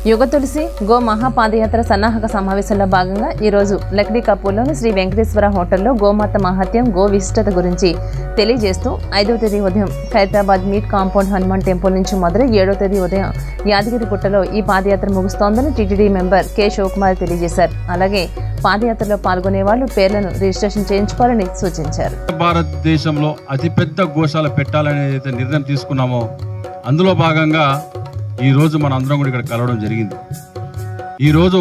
యుగ తులసి గో మహాపాదయాత్ర సన్నాహక సమావేశంలో భాగంగా ఈరోజు లక్డీ కపూర్లోని శ్రీ వెంకటేశ్వర హోటల్లో గోమాత మహత్యం గో విశిష్టత గురించి తెలియజేస్తూ 5వ తేదీ ఉదయం Khairatabad meet compound Hanuman temple నుంచి మొదలై 7వ తేదీ ఉదయం యాదగిరిగుట్టలో ఈ పాదయాత్ర ముగుస్తోందని టీటీడీ మెంబర్ కె శివకుమార్ తెలియజేశారు. అలాగే పాదయాత్రలో పాల్గొనే వాళ్ళు పేర్లను రిజిస్ట్రేషన్ చేయించుకోవాలని సూచించారు. భారతదేశంలో అతిపెద్ద గోశాల పెట్టాలనే నిర్ణయం తీసుకున్నామో అందులో భాగంగా ఈరోజు మన అందరం కూడా ఇక్కడ కలవడం జరిగింది. ఈరోజు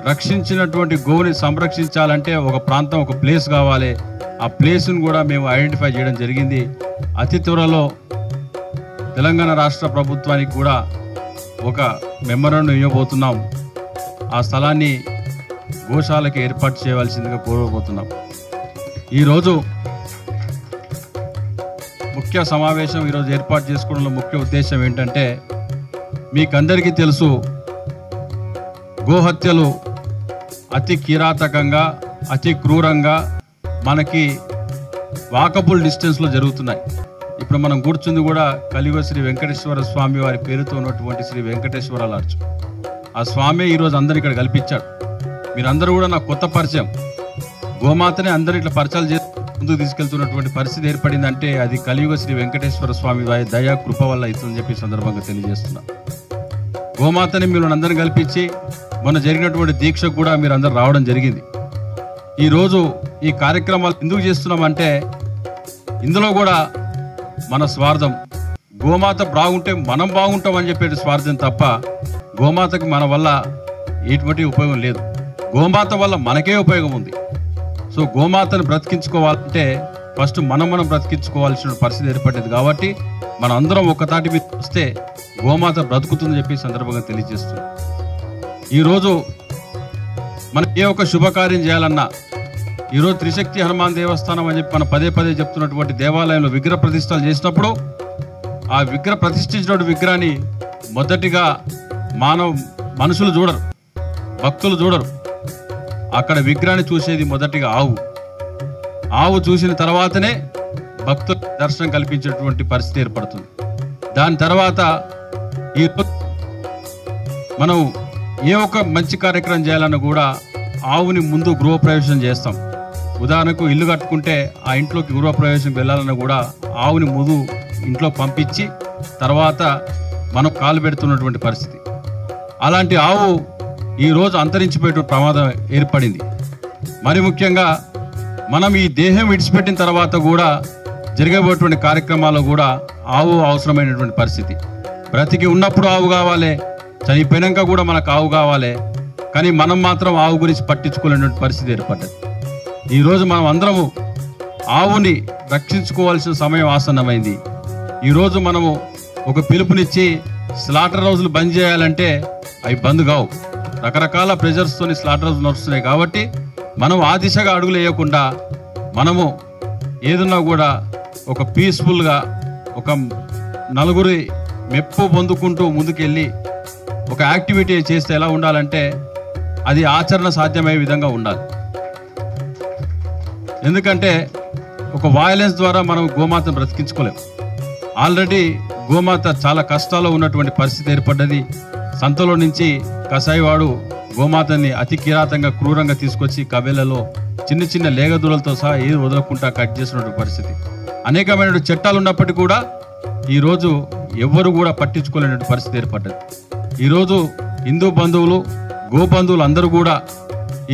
రక్షించినటువంటి గోవుని సంరక్షించాలంటే ఒక ప్రాంతం, ఒక ప్లేస్ కావాలి. ఆ ప్లేస్ను కూడా మేము ఐడెంటిఫై చేయడం జరిగింది. అతి త్వరలో తెలంగాణ రాష్ట్ర ప్రభుత్వానికి కూడా ఒక మెమోరాండం ఇవ్వబోతున్నాం. ఆ స్థలాన్ని గోశాలకి ఏర్పాటు చేయవలసిందిగా కోరబోతున్నాం. ఈరోజు ముఖ్య సమావేశం ఈరోజు ఏర్పాటు చేసుకోవడంలో ముఖ్య ఉద్దేశం ఏంటంటే, మీకందరికీ తెలుసు, గోహత్యలు అతి కిరాతకంగా, అతి క్రూరంగా మనకి వాకబుల్ డిస్టెన్స్లో జరుగుతున్నాయి. ఇప్పుడు మనం కూర్చుంది కూడా కలియుగ శ్రీ వెంకటేశ్వర స్వామి వారి పేరుతో ఉన్నటువంటి శ్రీ వెంకటేశ్వర లాడ్జ్. ఆ స్వామి ఈరోజు అందరు ఇక్కడ కల్పించాడు. మీరందరూ కూడా నాకు కొత్త పరిచయం. గోమాతనే అందరూ ఇట్లా పరిచయాలు చేసి ముందుకు తీసుకెళ్తున్నటువంటి పరిస్థితి ఏర్పడిందంటే అది కలియుగ శ్రీ వెంకటేశ్వర స్వామి వారి దయా కృప వల్ల అవుతుందని చెప్పి సందర్భంగా తెలియజేస్తున్నా. గోమాతని మీరు అందరిని కల్పించి మొన్న జరిగినటువంటి దీక్షకు కూడా మీరు అందరు రావడం జరిగింది. ఈరోజు ఈ కార్యక్రమాలు ఎందుకు చేస్తున్నామంటే, ఇందులో కూడా మన స్వార్థం, గోమాత బాగుంటే మనం బాగుంటాం అని చెప్పే స్వార్థం తప్ప గోమాతకి మన వల్ల ఎటువంటి ఉపయోగం లేదు. గోమాత వల్ల మనకే ఉపయోగం ఉంది. సో గోమాతను బ్రతికించుకోవాలంటే ఫస్ట్ మనం బ్రతికించుకోవాల్సిన పరిస్థితి ఏర్పడింది. కాబట్టి మనం అందరం ఒక్కతాటి మీద వస్తే గోమాత బ్రతుకుతుందని చెప్పి సందర్భంగా తెలియజేస్తున్నాం. ఈరోజు మనం ఏ ఒక శుభకార్యం చేయాలన్నా, ఈరోజు త్రిశక్తి హనుమాన్ దేవస్థానం అని చెప్పి మనం పదే చెప్తున్నటువంటి దేవాలయంలో విగ్రహ ప్రతిష్టలు చేసినప్పుడు ఆ విగ్రహ ప్రతిష్ఠించిన విగ్రహాన్ని మొదటిగా మనుషులు చూడరు, భక్తులు చూడరు. అక్కడ విగ్రహాన్ని చూసేది మొదటిగా ఆవు చూసిన తర్వాతనే భక్తుల దర్శనం కల్పించేటువంటి పరిస్థితి ఏర్పడుతుంది. దాని తర్వాత ఈ మనం ఏ ఒక్క మంచి కార్యక్రమం చేయాలన్నా కూడా ఆవుని ముందు గృహప్రవేశం చేస్తాం. ఉదాహరణకు ఇల్లు కట్టుకుంటే ఆ ఇంట్లోకి గృహప్రవేశం వెళ్ళాలన్నా కూడా ఆవుని ముందు ఇంట్లో పంపించి తర్వాత మనం కాలు పెడుతున్నటువంటి పరిస్థితి. అలాంటి ఆవు ఈరోజు అంతరించిపోయే ప్రమాదం ఏర్పడింది. మరి ముఖ్యంగా మనం ఈ దేహం విడిచిపెట్టిన తర్వాత కూడా జరగబోయేటువంటి కార్యక్రమాల్లో కూడా ఆవు అవసరమైనటువంటి పరిస్థితి. బ్రతికి ఉన్నప్పుడు ఆవు కావాలి, చనిపోయినాక కూడా మనకు ఆవు కావాలి. కానీ మనం మాత్రం ఆవు గురించి పట్టించుకోలేనటువంటి పరిస్థితి ఏర్పడ్డది. ఈరోజు మనం అందరము ఆవుని రక్షించుకోవాల్సిన సమయం ఆసన్నమైంది. ఈరోజు మనము ఒక పిలుపునిచ్చి స్లాటర్ హౌస్లు బంద్ చేయాలంటే అవి బంద్ కావు. రకరకాల ప్రెజర్స్తోని స్లాటర్ హౌస్ నడుస్తున్నాయి. కాబట్టి మనం ఆ దిశగా అడుగులు వేయకుండా మనము ఏదన్నా కూడా ఒక పీస్ఫుల్గా ఒక నలుగురి మెప్పు పొందుకుంటూ ముందుకెళ్ళి ఒక యాక్టివిటీ చేస్తే ఎలా ఉండాలంటే అది ఆచరణ సాధ్యమయ్యే విధంగా ఉండాలి. ఎందుకంటే ఒక వయలెన్స్ ద్వారా మనం గోమాతను బ్రతికించుకోలేము. ఆల్రెడీ గోమాత చాలా కష్టాల్లో ఉన్నటువంటి పరిస్థితి ఏర్పడ్డది. సంతలో నుంచి కసాయివాడు గోమాతని అతి కిరాతంగా క్రూరంగా తీసుకొచ్చి కబేలలో చిన్న లేగదూడలతో సహా ఏది వదలకుండా కట్ చేసినటువంటి పరిస్థితి. అనేకమైన చట్టాలు ఉన్నప్పటికీ కూడా ఈరోజు ఎవ్వరు కూడా పట్టించుకోలేనటువంటి పరిస్థితి ఏర్పడ్డది. ఈరోజు హిందూ బంధువులు, గోబంధువులు అందరూ కూడా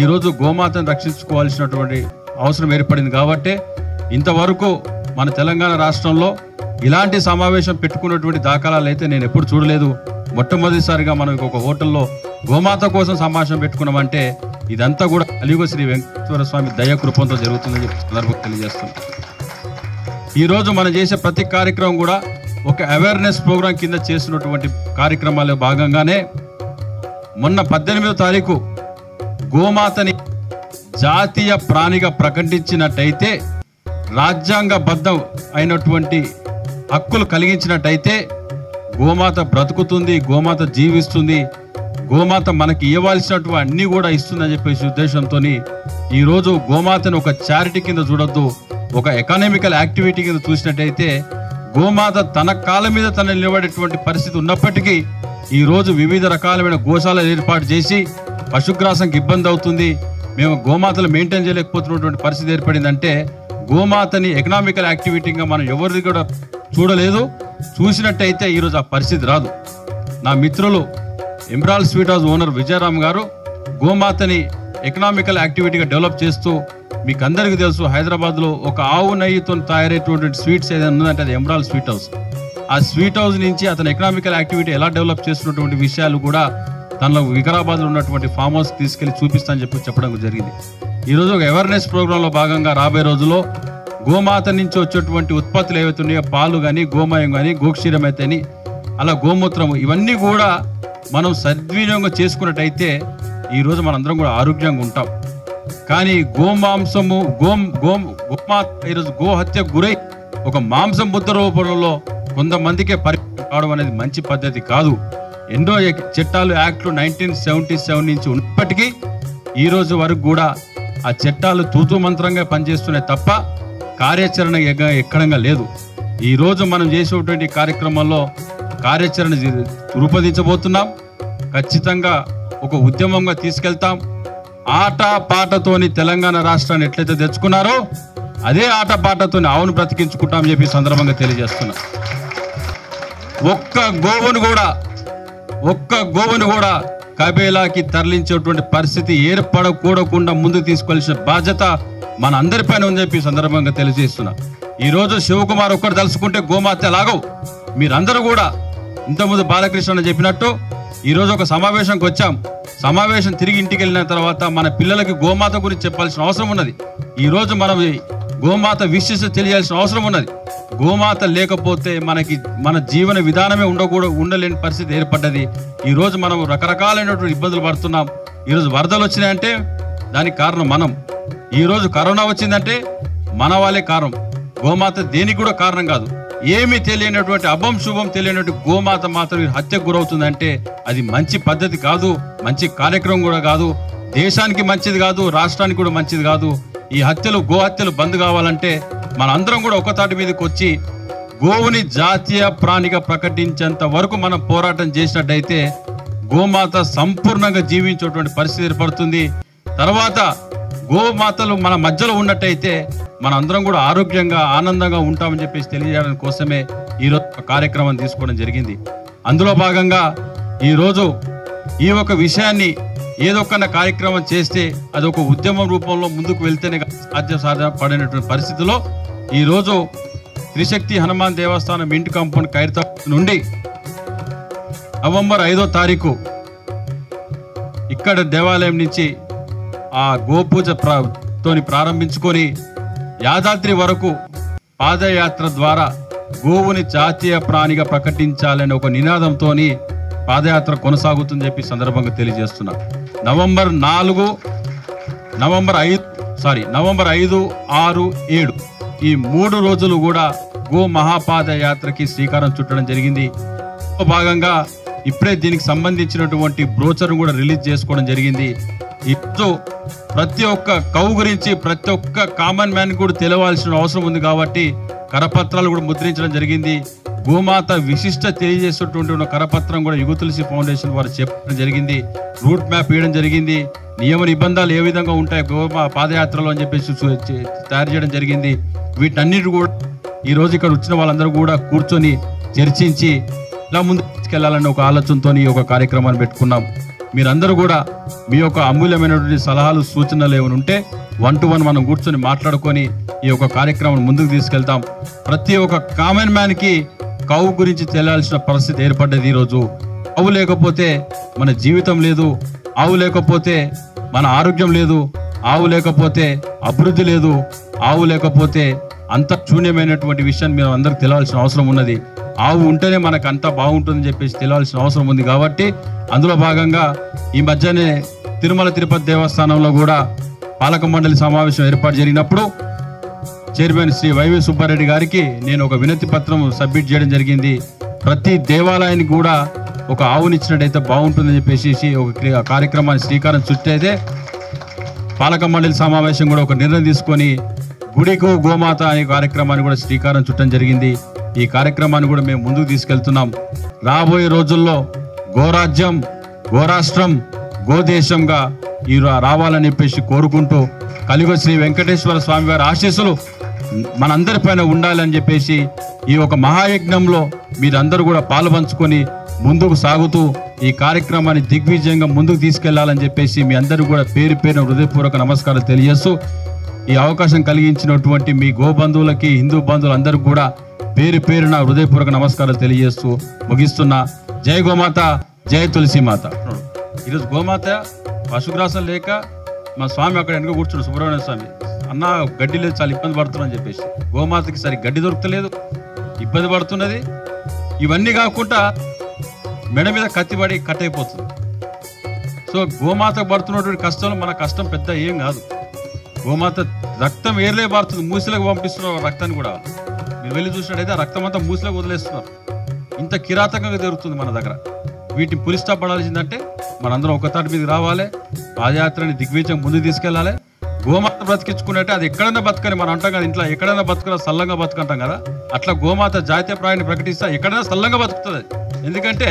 ఈరోజు గోమాతను రక్షించుకోవాల్సినటువంటి అవసరం ఏర్పడింది. కాబట్టి ఇంతవరకు మన తెలంగాణ రాష్ట్రంలో ఇలాంటి సమావేశం పెట్టుకున్నటువంటి దాఖలాలు అయితే నేను ఎప్పుడు చూడలేదు. మొట్టమొదటిసారిగా మనం ఒక హోటల్లో గోమాత కోసం సమావేశం పెట్టుకున్నామంటే ఇదంతా కూడా కలియుగ శ్రీ వెంకటేశ్వర స్వామి దయాకృపంతో జరుగుతుందని చెప్పి సందర్భంగా తెలియజేస్తున్నాం. ఈరోజు మనం చేసే ప్రతి కార్యక్రమం కూడా ఒక అవేర్నెస్ ప్రోగ్రాం కింద చేస్తున్నటువంటి కార్యక్రమాల్లో భాగంగానే మొన్న 18వ తారీఖు గోమాతని జాతీయ ప్రాణిగా ప్రకటించినట్టయితే, రాజ్యాంగబద్ధం అయినటువంటి హక్కులు కలిగించినట్టయితే గోమాత బ్రతుకుతుంది, గోమాత జీవిస్తుంది, గోమాత మనకి ఇవ్వాల్సినటువంటి అన్నీ కూడా ఇస్తుందని చెప్పేసి ఉద్దేశంతో ఈరోజు గోమాతను ఒక చారిటీ కింద చూడొద్దు, ఒక ఎకనామికల్ యాక్టివిటీ కింద చూసినట్టయితే గోమాత తన కాళ్ళ మీద తన నిలబడేటువంటి పరిస్థితి ఉన్నప్పటికీ ఈరోజు వివిధ రకాలైన గోశాలలు ఏర్పాటు చేసి పశుగ్రాసంకి ఇబ్బంది అవుతుంది, మేము గోమాతలు మెయింటైన్ చేయలేకపోతున్నటువంటి పరిస్థితి ఏర్పడిందంటే గోమాతని ఎకనామికల్ యాక్టివిటీగా మనం ఎవరిది కూడా చూడలేదు. చూసినట్టయితే ఈరోజు ఆ పరిస్థితి రాదు. నా మిత్రులు emerald sweet house owner Vijayaram గారు గోమాతని ఎకనామికల్ యాక్టివిటీగా డెవలప్ చేస్తూ, మీకు అందరికీ తెలుసు హైదరాబాద్లో ఒక ఆవు నెయ్యితో తయారైనటువంటి స్వీట్స్ ఏదైనా ఉందంటే అది ఎమరాల్డ్ స్వీట్ హౌస్. ఆ స్వీట్ హౌస్ నుంచి అతను ఎకనామికల్ యాక్టివిటీ ఎలా డెవలప్ చేస్తున్నటువంటి విషయాలు కూడా తనలో వికారాబాద్లో ఉన్నటువంటి ఫామ్ హౌస్ తీసుకెళ్లి చూపిస్తానని చెప్పడం జరిగింది. ఈరోజు ఒక అవేర్నెస్ ప్రోగ్రాంలో భాగంగా రాబోయే రోజుల్లో గోమాత నుంచి వచ్చేటువంటి ఉత్పత్తులు ఏవైతే ఉన్నాయో, పాలు కానీ, గోమయం కానీ, గోక్షీరం అయితేని, అలా గోమూత్రము, ఇవన్నీ కూడా మనం సద్వినియోగం చేసుకున్నట్టయితే ఈరోజు మనందరం కూడా ఆరోగ్యంగా ఉంటాం. కానీ గోమాంసము గోమాత ఈరోజు గోహత్య గురై ఒక మాంసం ముద్ద రూపంలో కొంతమందికే పరిమితం కావడం అనేది మంచి పద్ధతి కాదు. ఎన్నో చట్టాలు, యాక్ట్లు 1977 నుంచి ఉన్నప్పటికీ ఈ రోజు వరకు కూడా ఆ చట్టాలు తూతూ మంత్రంగా పనిచేస్తున్నాయి తప్ప కార్యాచరణ ఎక్కడంగా లేదు. ఈరోజు మనం చేసేటువంటి కార్యక్రమంలో కార్యాచరణ రూపొందించబోతున్నాం. ఖచ్చితంగా ఒక ఉద్యమంగా తీసుకెళ్తాం. ఆట పాటతోని తెలంగాణ రాష్ట్రాన్ని ఎట్లయితే తెచ్చుకున్నారో అదే ఆట పాటతోని ఆవును బ్రతికించుకుంటామని చెప్పి సందర్భంగా తెలియజేస్తున్నా. ఒక్క గోవును కూడా కబేలాకి తరలించేటువంటి పరిస్థితి ఏర్పడకూడకుండా ముందుకు తీసుకెళ్లిన బాధ్యత మన అందరిపైన ఉందని చెప్పి సందర్భంగా తెలియజేస్తున్నా. ఈరోజు శివకుమార్ ఒక్కరు తలుసుకుంటే గోమాత లాగవు. మీరందరూ కూడా ఇంతకుముందు బాలకృష్ణ చెప్పినట్టు ఈరోజు ఒక సమావేశంకి వచ్చాం. సమావేశం తిరిగి ఇంటికి వెళ్ళిన తర్వాత మన పిల్లలకి గోమాత గురించి చెప్పాల్సిన అవసరం ఉన్నది. ఈరోజు మనం గోమాత విశిష్టత తెలియాల్సిన అవసరం ఉన్నది. గోమాత లేకపోతే మన జీవన విధానమే ఉండలేని పరిస్థితి ఏర్పడ్డది. ఈరోజు మనం రకరకాలైనటువంటి ఇబ్బందులు పడుతున్నాం. ఈరోజు వరదలు వచ్చినాయంటే దానికి కారణం మనం. ఈరోజు కరోనా వచ్చిందంటే మన వాళ్ళే కారణం. గోమాత దేనికి కూడా కారణం కాదు. ఏమీ తెలియనటువంటి అభం శుభం తెలియనటువంటి గోమాత మాత్రం హత్యకు గురవుతుందంటే అది మంచి పద్ధతి కాదు, మంచి కార్యక్రమం కూడా కాదు, దేశానికి మంచిది కాదు, రాష్ట్రానికి కూడా మంచిది కాదు. ఈ గో హత్యలు బంద్ కావాలంటే మనందరం కూడా ఒక తాటి మీదకి వచ్చి గోవుని జాతీయ ప్రాణిగా ప్రకటించేంత వరకు మనం పోరాటం చేసినట్టయితే గోమాత సంపూర్ణంగా జీవించేటువంటి పరిస్థితి ఏర్పడుతుంది. తర్వాత గోమాతలు మన మధ్యలో ఉన్నట్టయితే మన అందరం కూడా ఆరోగ్యంగా ఆనందంగా ఉంటామని చెప్పేసి తెలియజేయడానికి కోసమే ఈరోజు ఒక కార్యక్రమం తీసుకోవడం జరిగింది. అందులో భాగంగా ఈరోజు ఈ ఒక విషయాన్ని ఏదో ఒక కార్యక్రమం చేస్తే అది ఒక ఉద్యమం రూపంలో ముందుకు వెళ్తేనే సాధ్యపడినటువంటి పరిస్థితిలో ఈరోజు త్రిశక్తి హనుమాన్ దేవస్థానం ఇంటి కాంపౌండ్ ఖైరతాబాద్ నుండి నవంబర్ 5వ తారీఖు ఇక్కడ దేవాలయం నుంచి ఆ గోపూజ తోని ప్రారంభించుకొని యాదాద్రి వరకు పాదయాత్ర ద్వారా గోవుని జాతీయ ప్రాణిగా ప్రకటించాలనే ఒక నినాదంతో పాదయాత్ర కొనసాగుతుందని చెప్పి సందర్భంగా తెలియజేస్తున్నా. నవంబర్ 5, 6, 7 ఈ 3 రోజులు కూడా గో మహాపాదయాత్రకి శ్రీకారం చుట్టడం జరిగింది. భాగంగా ఇప్పుడే దీనికి సంబంధించినటువంటి బ్రోచర్ కూడా రిలీజ్ చేసుకోవడం జరిగింది. ఇప్పుడు ప్రతి ఒక్క కౌ గురించి ప్రతి ఒక్క కామన్ మ్యాన్ కూడా తెలియవలసిన అవసరం ఉంది కాబట్టి కరపత్రాలు కూడా ముద్రించడం జరిగింది. గోమాత విశిష్ట తెలియజేసేటువంటి కరపత్రం కూడా యుగ తులసి ఫౌండేషన్ వారు చెప్పడం జరిగింది. రూట్ మ్యాప్ వేయడం జరిగింది. నియమ నిబంధనలు ఏ విధంగా ఉంటాయి గోమా పాదయాత్రలో అని చెప్పేసి తయారు చేయడం జరిగింది. వీటన్నిటి కూడా ఈరోజు ఇక్కడ వచ్చిన వాళ్ళందరూ కూడా కూర్చొని చర్చించి ఇలా ముందుకు తీసుకెళ్లాలని ఒక ఆలోచనతో ఈ ఒక కార్యక్రమాన్ని పెట్టుకున్నాం. మీరందరూ కూడా మీ యొక్క అమూల్యమైనటువంటి సలహాలు సూచనలు ఏమైనా ఉంటే 1-to-1 మనం కూర్చొని మాట్లాడుకొని ఈ యొక్క కార్యక్రమాన్ని ముందుకు తీసుకెళ్తాం. ప్రతి ఒక్క కామన్ మ్యాన్కి కౌ గురించి తెలియాల్సిన పరిస్థితి ఏర్పడ్డది. ఈరోజు ఆవు లేకపోతే మన జీవితం లేదు, ఆవు లేకపోతే మన ఆరోగ్యం లేదు, ఆవు లేకపోతే అభివృద్ధి లేదు, ఆవు లేకపోతే అంత శూన్యమైనటువంటి విషయాన్ని మీరు అందరికి తెలియాల్సిన అవసరం ఉన్నది. ఆవు ఉంటేనే మనకు అంతా బాగుంటుందని చెప్పేసి తెలియాల్సిన అవసరం ఉంది. కాబట్టి అందులో భాగంగా ఈ మధ్యనే తిరుమల తిరుపతి దేవస్థానంలో కూడా పాలక మండలి సమావేశం ఏర్పాటు జరిగినప్పుడు చైర్మన్ శ్రీ వైవి సుబ్బారెడ్డి గారికి నేను ఒక వినతి పత్రం సబ్మిట్ చేయడం జరిగింది. ప్రతి దేవాలయానికి కూడా ఒక ఆవునిచ్చినట్టయితే బాగుంటుందని చెప్పేసి ఒక కార్యక్రమాన్ని శ్రీకారం చుట్టైతే పాలక మండలి సమావేశం కూడా ఒక నిర్ణయం తీసుకొని గుడికు గోమాత అనే కార్యక్రమాన్ని కూడా శ్రీకారం చుట్టడం జరిగింది. ఈ కార్యక్రమాన్ని కూడా మేము ముందుకు తీసుకెళ్తున్నాం. రాబోయే రోజుల్లో గోరాజ్యం, గోరాష్ట్రం, గోదేశంగా ఈ రావాలని చెప్పేసి కోరుకుంటూ కలియుగ శ్రీ వెంకటేశ్వర స్వామి వారి ఆశీస్సులు మనందరిపైన ఉండాలని చెప్పేసి ఈ ఒక మహాయజ్ఞంలో మీరందరూ కూడా పాలుపంచుకొని ముందుకు సాగుతూ ఈ కార్యక్రమాన్ని దిగ్విజయంగా ముందుకు తీసుకెళ్లాలని చెప్పేసి మీ అందరూ కూడా పేరు పేరున హృదయపూర్వక నమస్కారాలు తెలియజేస్తూ ఈ అవకాశం కలిగించినటువంటి మీ గోబంధువులకి, హిందూ బంధువులందరికీ కూడా పేరు పేరున హృదయపూర్వక నమస్కారాలు తెలియజేస్తూ ముగిస్తున్నా. జై గోమాత, జై తులసీమాత. ఈరోజు గోమాత పశుగ్రాసం లేక మా స్వామి అక్కడ వెనుక కూర్చున్నాడు, సుబ్రహ్మణ్య స్వామి. అన్న గడ్డి లేదు, చాలా ఇబ్బంది పడుతున్నాను చెప్పేసి గోమాతకి సరి గడ్డి దొరుకుతలేదు, ఇబ్బంది పడుతున్నది. ఇవన్నీ కాకుండా మెడ మీద కత్తిపడి కట్ అయిపోతుంది. సో గోమాతకు పడుతున్నటువంటి కష్టం మన కష్టం పెద్ద ఏం కాదు. గోమాత రక్తం ఏర్లే పడుతుంది, మూసిలకు పంపిస్తున్నారు రక్తాన్ని కూడా. మీరు వెళ్ళి చూసినట్టయితే ఆ రక్తం అంతా మూసిలకు వదిలేస్తున్నారు. ఇంత కిరాతకంగా జరుగుతుంది మన దగ్గర. వీటిని పులిస్టా పడాల్సిందంటే మనందరం ఒకతాటి మీదకి రావాలి, పాదయాత్రని దిగ్విజయం ముందుకు తీసుకెళ్ళాలి. గోమాత బ్రతికించుకున్నట్టే అది ఎక్కడైనా బతకని మనం అంటాం కదా, ఇంట్లో ఎక్కడైనా బతుకున్నా సల్లంగా బతుకంటాం కదా, అట్లా గోమాత జాతీయ ప్రాయాన్ని ప్రకటిస్తా ఎక్కడైనా సల్లంగా బతుకుతుంది. ఎందుకంటే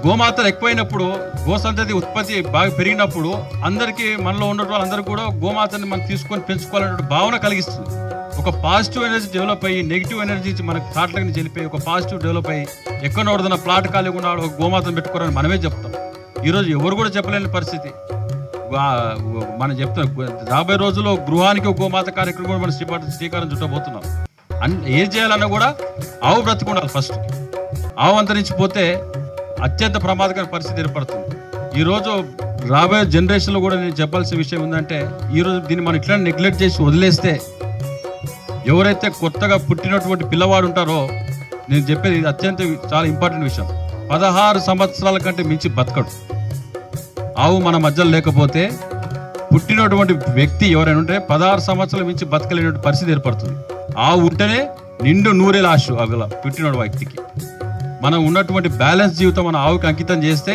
గోమాతలు ఎక్కువైనప్పుడు, గోసంతతి ఉత్పత్తి బాగా పెరిగినప్పుడు అందరికీ మనలో ఉన్న వాళ్ళందరూ కూడా గోమాతని మనం తీసుకొని పెంచుకోవాలనే భావన కలిగిస్తుంది. ఒక పాజిటివ్ ఎనర్జీ డెవలప్ అయ్యి నెగిటివ్ ఎనర్జీ మనకు థాట్లకి చెల్లిపోయి ఒక పాజిటివ్ డెవలప్ అయ్యి ఎక్కడ నోడుతున్న ప్లాట్ ఖాళీగా ఉన్నాడు ఒక గోమాతను పెట్టుకోవాలని మనమే చెప్తాం. ఈరోజు ఎవరు కూడా చెప్పలేని పరిస్థితి మనం చెప్తాం. రాబోయే రోజుల్లో గృహానికి ఒక గోమాత కార్యక్రమం కూడా మనం శ్రీకారం చుట్టబోతున్నాం. ఏం చేయాలన్నా కూడా ఆవు బ్రతికుండాలి. ఫస్ట్ ఆవు అంతరించిపోతే అత్యంత ప్రమాదకర పరిస్థితి ఏర్పడుతుంది. ఈరోజు రాబోయే జనరేషన్లో కూడా నేను చెప్పాల్సిన విషయం ఏంటంటే, ఈరోజు దీన్ని మనం ఇట్లా నెగ్లెక్ట్ చేసి వదిలేస్తే ఎవరైతే కొత్తగా పుట్టినటువంటి పిల్లవాడు ఉంటారో, నేను చెప్పేది ఇది అత్యంత చాలా ఇంపార్టెంట్ విషయం, 16 సంవత్సరాల కంటే మించి బతకడు. ఆవు మన మధ్యలో లేకపోతే పుట్టినటువంటి వ్యక్తి ఎవరైనా ఉంటే 16 సంవత్సరాల మించి బతకలేనటువంటి పరిస్థితి ఏర్పడుతుంది. ఆవు ఉంటేనే నిండు నూరేల ఆశ అగల పుట్టిన వ్యక్తికి. మనం ఉన్నటువంటి బ్యాలెన్స్ జీవితం మన ఆవుకి అంకితం చేస్తే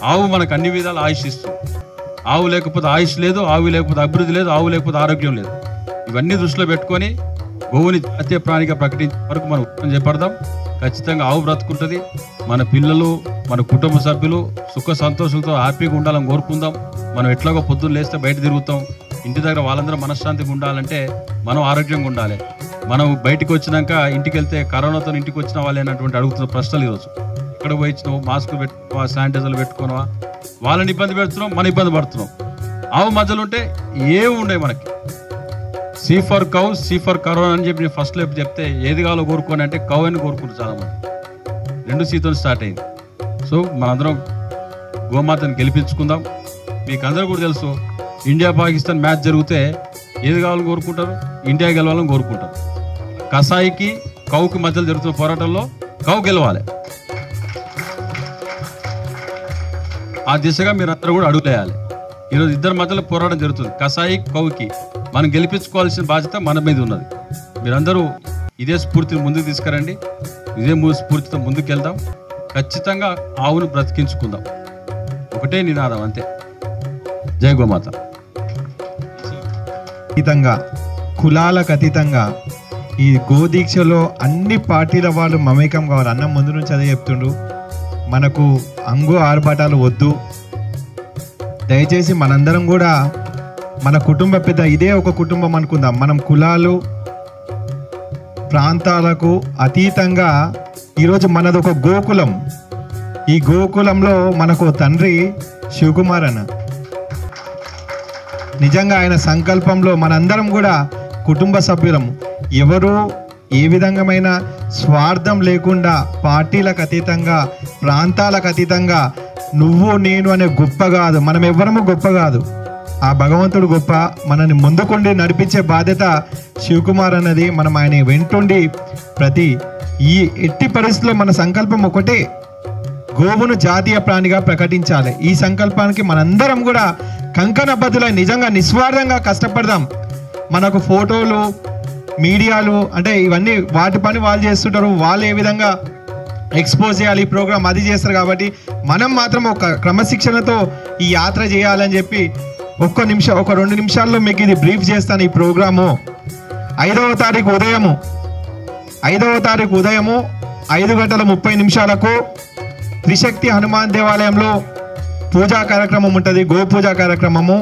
ఆవు మనకు అన్ని విధాలు ఆయుష్ ఇస్తుంది. ఆవు లేకపోతే ఆయుష్ లేదు, ఆవు లేకపోతే అభివృద్ధి లేదు, ఆవు లేకపోతే ఆరోగ్యం లేదు. ఇవన్నీ దృష్టిలో పెట్టుకొని గోవుని జాతీయ ప్రాణిగా ప్రకటించే వరకు మనం ఉత్పత్తి చేపడదాం. ఖచ్చితంగా ఆవు బ్రతుకుంటుంది. మన పిల్లలు, మన కుటుంబ సభ్యులు సుఖ సంతోషాలతో హ్యాపీగా ఉండాలని కోరుకుందాం. మనం ఎట్లాగో పొద్దున్న లేస్తే బయట తిరుగుతాం, ఇంటి దగ్గర వాళ్ళందరూ మనశ్శాంతిగా ఉండాలంటే మనం ఆరోగ్యంగా ఉండాలి. మనం బయటకు వచ్చినాక ఇంటికి వెళ్తే కరోనాతో ఇంటికి వచ్చిన వాళ్ళు అనేటువంటి అడుగుతున్న ప్రశ్నలు ఈరోజు. ఎక్కడ పోయి ఇచ్చినావు, మాస్క్ పెట్టుకున్నావా, శానిటైజర్లు పెట్టుకున్నావా, వాళ్ళని ఇబ్బంది పెడుతున్నాం, మన ఇబ్బంది పడుతున్నాం. ఆవు మధ్యలో ఉంటే ఏమి ఉండే మనకి. C for cow, C for corona అని చెప్పి నేను ఫస్ట్ లేపు చెప్తే ఏది కావాలో కోరుకోని అంటే కౌ అని కోరుకుంటారు చాలామంది. 2 సీతో స్టార్ట్ అయింది. సో మనందరం గోమాతను గెలిపించుకుందాం. మీకు అందరూ కూడా తెలుసు, ఇండియా పాకిస్తాన్ మ్యాచ్ జరిగితే ఏది కావాలని కోరుకుంటారు, ఇండియా గెలవాలని కోరుకుంటారు. కసాయికి కౌకి మధ్యలో జరుగుతున్న పోరాటంలో కౌ గెలవాలి. ఆ దిశగా మీరు అందరూ కూడా అడుగులేయాలి. ఈరోజు ఇద్దరి మధ్యలో పోరాటం జరుగుతుంది, కసాయి కౌకి. మనం గెలిపించుకోవాల్సిన బాధ్యత మన మీద ఉన్నది. మీరందరూ ఇదే స్ఫూర్తిని ముందుకు తీసుకురండి, ఇదే స్ఫూర్తితో ముందుకు వెళ్దాం. ఖచ్చితంగా ఆవును బ్రతికించుకుందాం. ఒకటే నినాదం, అంతే. జై గోమాత. అతీతంగా, కులాలకు అతీతంగా ఈ గోదీక్షలో అన్ని పార్టీల వాళ్ళు మమేకం కావాలి. అన్న ముందు నుంచి అదే చెప్తుండ్రు, మనకు అంగు ఆర్భాటాలు వద్దు. దయచేసి మనందరం కూడా మన కుటుంబ పెద్ద ఇదే ఒక కుటుంబం అనుకుందాం. మనం కులాలు ప్రాంతాలకు అతీతంగా ఈరోజు మనది ఒక గోకులం. ఈ గోకులంలో మనకు తండ్రి శివకుమార్ అన్న. నిజంగా ఆయన సంకల్పంలో మనందరం కూడా కుటుంబ సభ్యులం. ఎవరు ఏ విధంగామైన స్వార్థం లేకుండా పార్టీలకు అతీతంగా, ప్రాంతాలకు అతీతంగా నువ్వు నేను అనే గొప్ప కాదు, మనం ఎవ్వరము గొప్ప కాదు, ఆ భగవంతుడు గొప్ప. మనని ముందుకుండి నడిపించే బాధ్యత శివకుమార్ అన్నది. మనం ఆయన వెంటుండి ప్రతి ఈ ఎట్టి పరిస్థితుల్లో మన సంకల్పం ఒకటే, గోవును జాతీయ ప్రాణిగా ప్రకటించాలి. ఈ సంకల్పానికి మనందరం కూడా కంకణబద్ధులై నిజంగా నిస్వార్థంగా కష్టపడదాం. మనకు ఫోటోలు, మీడియాలు అంటే ఇవన్నీ వాటి పని వాళ్ళు చేస్తుంటారు, వాళ్ళు ఏ విధంగా ఎక్స్పోజ్ చేయాలి ఈ ప్రోగ్రామ్ అది చేస్తారు. కాబట్టి మనం మాత్రం ఒక క్రమశిక్షణతో ఈ యాత్ర చేయాలని చెప్పి ఒక 2 నిమిషాల్లో మీకు ఇది బ్రీఫ్ చేస్తాను. ఈ ప్రోగ్రాము 5వ తారీఖు ఉదయము 5 గంటల 30 నిమిషాలకు త్రిశక్తి హనుమాన్ దేవాలయంలో పూజా కార్యక్రమం ఉంటుంది, గోపూజ కార్యక్రమము.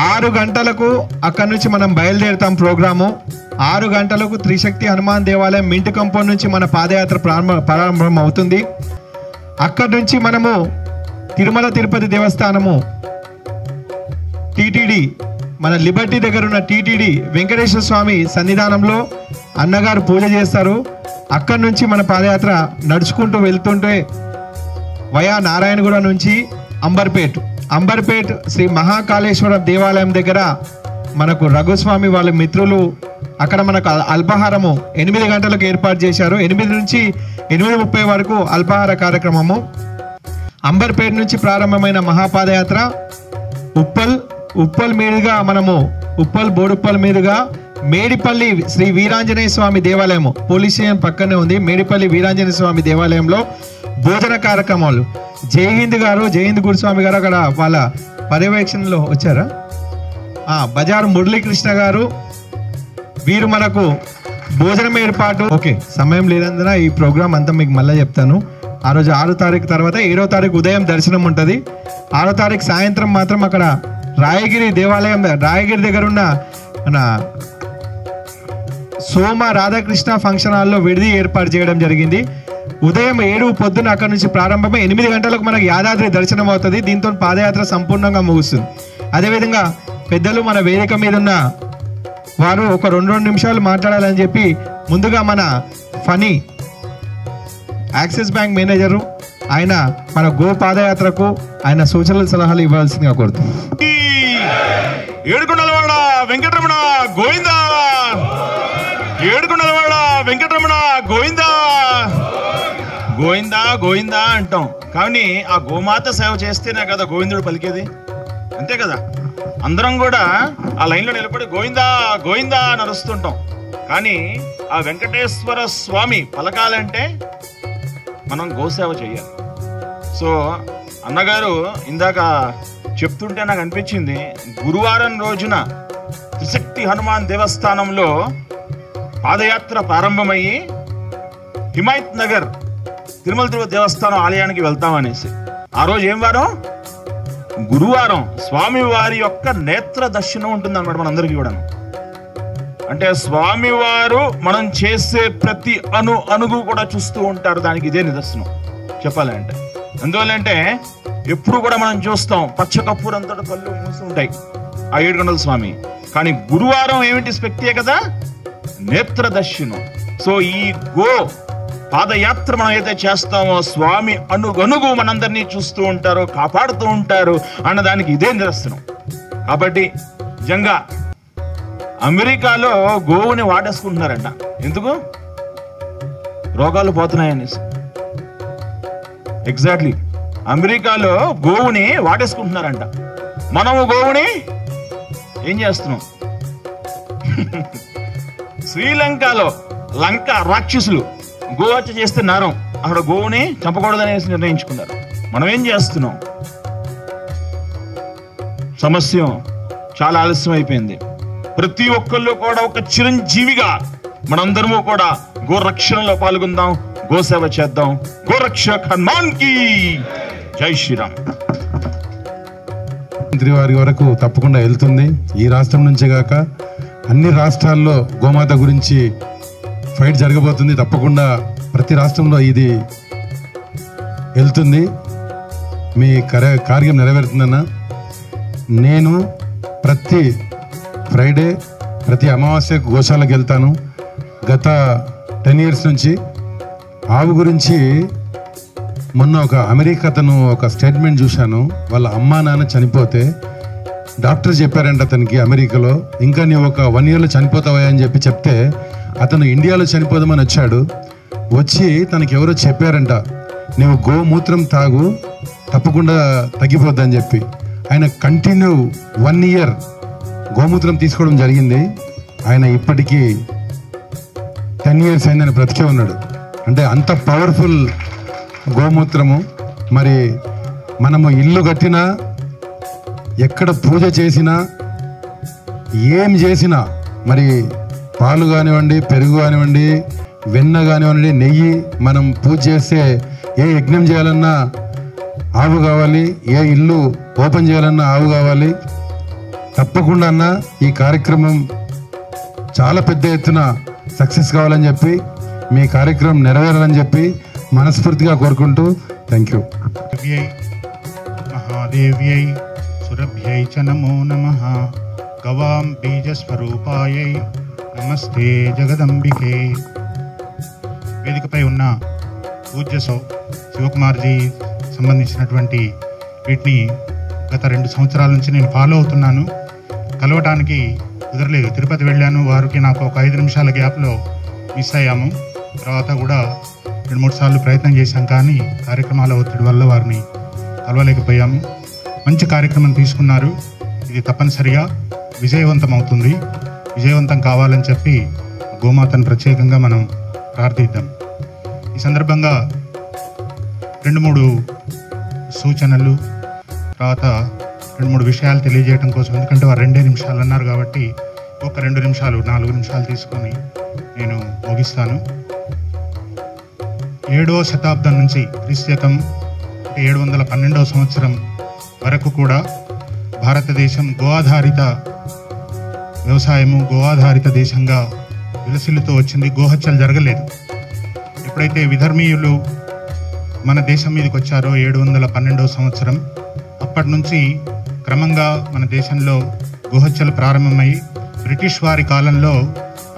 6 గంటలకు అక్కడి నుంచి మనం బయలుదేరుతాం. ప్రోగ్రాము 6 గంటలకు త్రిశక్తి హనుమాన్ దేవాలయం మింట్ కంపౌండ్ నుంచి మన పాదయాత్ర ప్రారంభం అవుతుంది. అక్కడి నుంచి మనము తిరుమల తిరుపతి దేవస్థానము టీటీడీ, మన లిబర్టీ దగ్గర ఉన్న టీటీడీ వెంకటేశ్వర స్వామి సన్నిధానంలో అన్నగారు పూజ చేస్తారు. అక్కడి నుంచి మన పాదయాత్ర నడుచుకుంటూ వెళ్తుంటే వయా నారాయణగూడ నుంచి అంబర్పేట్ శ్రీ మహాకాళేశ్వర దేవాలయం దగ్గర మనకు రఘుస్వామి వాళ్ళ మిత్రులు అక్కడ మనకు అల్పాహారము 8 గంటలకు ఏర్పాటు చేశారు. 8 నుంచి 8:30 వరకు అల్పాహార కార్యక్రమము. అంబర్పేట నుంచి ప్రారంభమైన మహాపాదయాత్ర ఉప్పల్ మీదుగా మనము బోడుప్పల్ మీదుగా మేడిపల్లి శ్రీ వీరాంజనేయ స్వామి దేవాలయము, పోలీస్ స్టేషన్ పక్కనే ఉంది. మేడిపల్లి వీరాంజనేయ స్వామి దేవాలయంలో భోజన కార్యక్రమాలు. జయహింద్ గురుస్వామి గారు అక్కడ వాళ్ళ పర్యవేక్షణలో వచ్చారా, బజారు మురళీకృష్ణ గారు, వీరు మనకు భోజనం ఏర్పాటు. ఓకే, సమయం లేనందున ఈ ప్రోగ్రామ్ అంతా మీకు మళ్ళీ చెప్తాను. ఆ రోజు 6వ తారీఖు తర్వాత 7వ తారీఖు ఉదయం దర్శనం ఉంటుంది. 6వ తారీఖు సాయంత్రం మాత్రం అక్కడ రాయగిరి దగ్గర ఉన్న మన సోమ రాధాకృష్ణ ఫంక్షన్ హాల్లో విడిది ఏర్పాటు చేయడం జరిగింది. ఉదయం 7 పొద్దున అక్కడ నుంచి ప్రారంభమై 8 గంటలకు మనకు యాదాద్రి దర్శనం అవుతుంది. దీంతో పాదయాత్ర సంపూర్ణంగా ముగుస్తుంది. అదేవిధంగా పెద్దలు మన వేదిక మీద ఉన్న వారు ఒక 2 నిమిషాలు మాట్లాడాలని చెప్పి ముందుగా మన ఫనీ యాక్సిస్ బ్యాంక్ మేనేజరు ఆయన మన గో పాదయాత్రకు ఆయన సూచనలు సలహాలు ఇవ్వాల్సిందిగా కోరుతున్నాం. ఏడుకొండలవాడ వెంకటరమణ గోవిందా, ఏడుకొండలవాడ వెంకటరమణ గోవిందా, గోవిందా గోవిందా అంటాం. కానీ ఆ గోమాత సేవ చేస్తేనే కదా గోవిందుడు పలికేది, అంతే కదా. అందరం కూడా ఆ లైన్లో నిలబడి గోవిందా గోవిందా అని అరుస్తుంటాం. కానీ ఆ వెంకటేశ్వర స్వామి పలకాలంటే మనం గోసేవ చేయాలి. సో అన్నగారు ఇందాక చెప్తుంటే నాకు అనిపించింది, గురువారం రోజున త్రిశక్తి హనుమాన్ దేవస్థానంలో పాదయాత్ర ప్రారంభమయ్యి హిమాయత్ నగర్ తిరుమల తిరుపతి దేవస్థానం ఆలయానికి వెళ్తామనేసి. ఆ రోజు ఏం వారం? గురువారం. స్వామివారి యొక్క నేత్ర దర్శనం ఉంటుంది అన్నమాట మనందరికీ కూడా. అంటే స్వామివారు మనం చేసే ప్రతి అణుగు కూడా చూస్తూ ఉంటారు. దానికి ఇదే నిదర్శనం చెప్పాలంటే. అందువల్లంటే ఎప్పుడు కూడా మనం చూస్తాం పచ్చ కప్పురంతట కళ్ళు మూసి ఉంటాయి ఆ ఏడుకొండల స్వామి. కానీ గురువారం ఏమిటి స్పెక్టే కదా, నేత్ర దర్శనం. సో ఈ గో పాదయాత్ర మనం ఏదైతే చేస్తామో స్వామి అణుగణుగు మనందరినీ చూస్తూ ఉంటారు, కాపాడుతూ ఉంటారు అన్నదానికి ఇదే నిదర్శనం. కాబట్టి నిజంగా అమెరికాలో గోవుని వాడేసుకుంటున్నారంట. ఎందుకు? రోగాలు పోతున్నాయనేసి. ఎగ్జాక్ట్లీ, అమెరికాలో గోవుని వాడేసుకుంటున్నారంట. మనము గోవుని ఏం చేస్తున్నాం? శ్రీలంకలో లంక రాక్షసులు గోహత్య చేస్తే నేరం, అక్కడ గోవుని చంపకూడదనేసి నిర్ణయించుకున్నారు. మనం ఏం చేస్తున్నాం? సమస్య చాలా ఆలస్యం అయిపోయింది. ప్రతి ఒక్కళ్ళు కూడా ఒక చిరంజీవిగా మనందరము కూడా గోరక్షణలో పాల్గొందాం, గోసేవ చేద్దాం. గోరక్షక్ హనుమాన్ కి జై శ్రీరామ్. మంత్రి వారి వరకు తప్పకుండా వెళ్తుంది. ఈ రాష్ట్రం నుంచే కాక అన్ని రాష్ట్రాల్లో గోమాత గురించి ఫైట్ జరగబోతుంది. తప్పకుండా ప్రతి రాష్ట్రంలో ఇది వెళ్తుంది. మీ కార్యం నెరవేరుతుందన్న. నేను ప్రతి ఫ్రైడే ప్రతి అమావాస్యకు గోశాలకు వెళ్తాను. గత 10 years నుంచి ఆవు గురించి మొన్న ఒక అమెరికా అతను ఒక స్టేట్మెంట్ చూశాను. వాళ్ళ అమ్మా నాన్న చనిపోతే డాక్టర్ చెప్పారంట అతనికి అమెరికాలో, ఇంకా నీవు ఒక 1 yearలో చనిపోతావా అని చెప్తే అతను ఇండియాలో చనిపోదామని వచ్చాడు. వచ్చి తనకి ఎవరో చెప్పారంట, నువ్వు గోమూత్రం తాగు తప్పకుండా తగ్గిపోద్దని చెప్పి. ఆయన కంటిన్యూ 1 year గోమూత్రం తీసుకోవడం జరిగింది. ఆయన ఇప్పటికీ 10 years అయిందని బ్రతికే ఉన్నాడు. అంటే అంత పవర్ఫుల్ గోమూత్రము. మరి మనము ఇల్లు కట్టినా, ఎక్కడ పూజ చేసినా, ఏం చేసినా, మరి పాలు కానివ్వండి, పెరుగు కానివ్వండి, వెన్న కానివ్వండి, నెయ్యి మనం పూజ చేస్తే ఏ యజ్ఞం చేయాలన్నా ఆవు కావాలి, ఏ ఇల్లు ఓపెన్ చేయాలన్నా ఆవు కావాలి. తప్పకుండా అన్న ఈ కార్యక్రమం చాలా పెద్ద ఎత్తున సక్సెస్ కావాలని చెప్పి, మీ కార్యక్రమం నెరవేరాలని చెప్పి మనస్ఫూర్తిగా కోరుకుంటూ థ్యాంక్ యూ. మహాదేవ్యై సురభ్యై చ నమో నమః. గవాం బీజస్వరూపాయై నమస్తే జగదంబికే. వేదికపై ఉన్న పూజ్య శివకుమార్జీ సంబంధించినటువంటి వీటిని గత 2 సంవత్సరాల నుంచి నేను ఫాలో అవుతున్నాను. కలవటానికి కుదరలేదు. తిరుపతి వెళ్ళాను, వారికి నాకు ఒక 5 నిమిషాల గ్యాప్లో మిస్ అయ్యాము. తర్వాత కూడా 2-3 సార్లు ప్రయత్నం చేశాం, కానీ కార్యక్రమాల ఒత్తిడి వల్ల వారిని కలవలేకపోయాము. మంచి కార్యక్రమం తీసుకున్నారు. ఇది తప్పనిసరిగా విజయవంతం అవుతుంది. విజయవంతం కావాలని చెప్పి గోమాతను ప్రత్యేకంగా మనం ప్రార్థిద్దాం. ఈ సందర్భంగా 2-3 సూచనలు, తర్వాత 2-3 విషయాలు తెలియజేయడం కోసం, ఎందుకంటే వారు 2 నిమిషాలు అన్నారు కాబట్టి ఒక 2 నిమిషాలు 4 నిమిషాలు తీసుకొని నేను ముగిస్తాను. 7వ శతాబ్దం నుంచి క్రీస్తుశకం 712వ సంవత్సరం వరకు కూడా భారతదేశం గో ఆధారిత వ్యవసాయము, గో ఆధారిత దేశంగా విలసిల్లుతూ వచ్చింది. గోహత్యలు జరగలేదు. ఎప్పుడైతే విధర్మీయులు మన దేశం మీదకి వచ్చారో 712వ సంవత్సరం, అప్పటి నుంచి క్రమంగా మన దేశంలో గోహత్యలు ప్రారంభమై బ్రిటిష్ వారి కాలంలో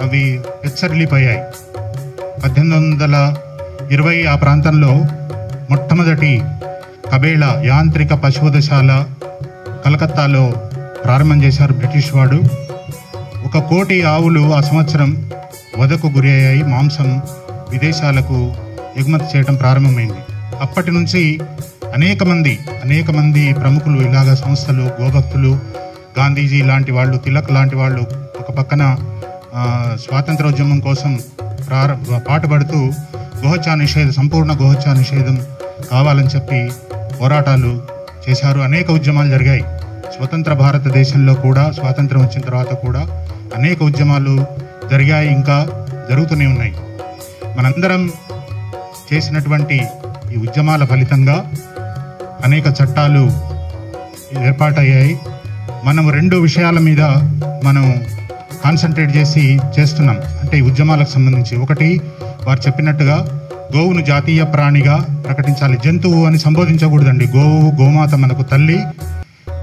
అవి హెచ్చరిల్లిపోయాయి. 1820 ఆ ప్రాంతంలో మొట్టమొదటి కబేళా యాంత్రిక పశువధశాల కలకత్తాలో ప్రారంభం చేశారు బ్రిటిష్ వాడు. 1 కోటి ఆవులు ఆ సంవత్సరం వధకు గురి అయ్యాయి. మాంసం విదేశాలకు ఎగుమతి చేయడం ప్రారంభమైంది. అప్పటి నుంచి అనేక మంది ప్రముఖులు, ఇలాగ సంస్థలు, గోభక్తులు, గాంధీజీ లాంటి వాళ్ళు, తిలక్ లాంటి వాళ్ళు ఒక పక్కన స్వాతంత్రోద్యమం కోసం పాటుపడుతూ సంపూర్ణ గోహత్యా నిషేధం కావాలని చెప్పి పోరాటాలు చేశారు. అనేక ఉద్యమాలు జరిగాయి. స్వతంత్ర భారతదేశంలో కూడా స్వాతంత్రం వచ్చిన తర్వాత కూడా అనేక ఉద్యమాలు జరిగాయి, ఇంకా జరుగుతూనే ఉన్నాయి. మనందరం చేసినటువంటి ఈ ఉద్యమాల ఫలితంగా అనేక చట్టాలు ఏర్పాటయ్యాయి. మనం 2 విషయాల మీద మనం కాన్సన్ట్రేట్ చేస్తున్నాం. అంటే ఈ ఉద్యమాలకు సంబంధించి, ఒకటి వారు చెప్పినట్టుగా గోవును జాతీయ ప్రాణిగా ప్రకటించాలి. జంతువు అని సంబోధించకూడదండి. గోమాత మనకు తల్లి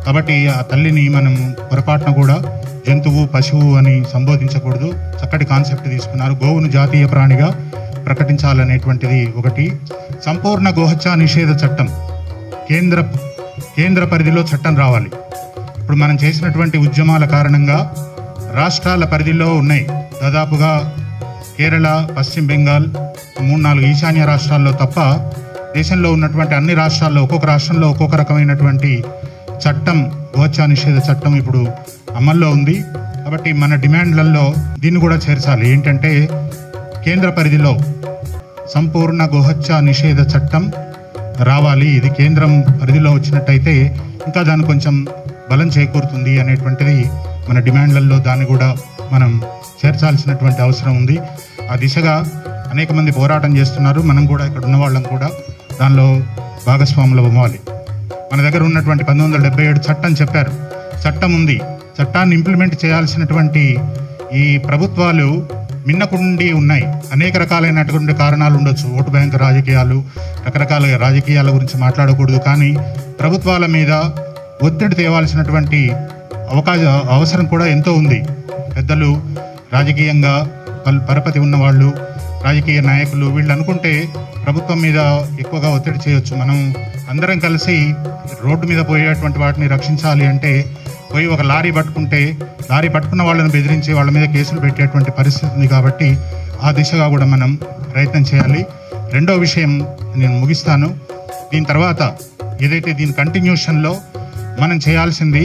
కాబట్టి ఆ తల్లిని మనం పొరపాటున కూడా జంతువు, పశువు అని సంబోధించకూడదు. చక్కటి కాన్సెప్ట్ తీసుకున్నారు. గోవును జాతీయ ప్రాణిగా ప్రకటించాలనేటువంటిది ఒకటి. సంపూర్ణ గోహత్యా నిషేధ చట్టం కేంద్ర పరిధిలో చట్టం రావాలి. ఇప్పుడు మనం చేసినటువంటి ఉద్యమాల కారణంగా రాష్ట్రాల పరిధిలో ఉన్నాయి. దాదాపుగా కేరళ, పశ్చిమ బెంగాల్, 3-4 ఈశాన్య రాష్ట్రాల్లో తప్ప దేశంలో ఉన్నటువంటి అన్ని రాష్ట్రాల్లో ఒక్కొక్క రాష్ట్రంలో ఒక్కొక్క రకమైనటువంటి చట్టం, గోహత్యా నిషేధ చట్టం ఇప్పుడు అమల్లో ఉంది. కాబట్టి మన డిమాండ్లలో దీన్ని కూడా చేర్చాలి. ఏంటంటే కేంద్ర పరిధిలో సంపూర్ణ గోహత్యా నిషేధ చట్టం రావాలి. ఇది కేంద్రం పరిధిలో వచ్చినట్టయితే ఇంకా దాన్ని కొంచెం బలం చేకూరుతుంది అనేటువంటిది మన డిమాండ్లలో దాన్ని కూడా మనం చేర్చాల్సినటువంటి అవసరం ఉంది. ఆ దిశగా అనేక మంది పోరాటం చేస్తున్నారు. మనం కూడా ఇక్కడ ఉన్న వాళ్ళం కూడా దానిలో భాగస్వాములు అవ్వాలి. మన దగ్గర ఉన్నటువంటి 1977 చట్టం చెప్పారు. చట్టం ఉంది. చట్టాన్ని ఇంప్లిమెంట్ చేయాల్సినటువంటి ఈ ప్రభుత్వాలు మిన్నకుండి ఉన్నాయి. అనేక రకాలైనటువంటి కారణాలు ఉండొచ్చు. ఓటు బ్యాంక్ రాజకీయాలు, రకరకాల రాజకీయాల గురించి మాట్లాడకూడదు. కానీ ప్రభుత్వాల మీద ఒత్తిడి తేవాల్సినటువంటి అవసరం కూడా ఎంతో ఉంది. పెద్దలు, రాజకీయంగా పరపతి ఉన్నవాళ్ళు, రాజకీయ నాయకులు వీళ్ళు అనుకుంటే ప్రభుత్వం మీద ఎక్కువగా ఒత్తిడి చేయొచ్చు. మనం అందరం కలిసి రోడ్డు మీద పోయేటువంటి వాటిని రక్షించాలి అంటే పోయి ఒక లారీ పట్టుకున్న వాళ్ళని బెదిరించి వాళ్ళ మీద కేసులు పెట్టేటువంటి పరిస్థితి ఉంది. కాబట్టి ఆ దిశగా కూడా మనం ప్రయత్నం చేయాలి. 2వ విషయం నేను ముగిస్తాను. దీని తర్వాత ఏదైతే దీని కంటిన్యూషన్లో మనం చేయాల్సింది,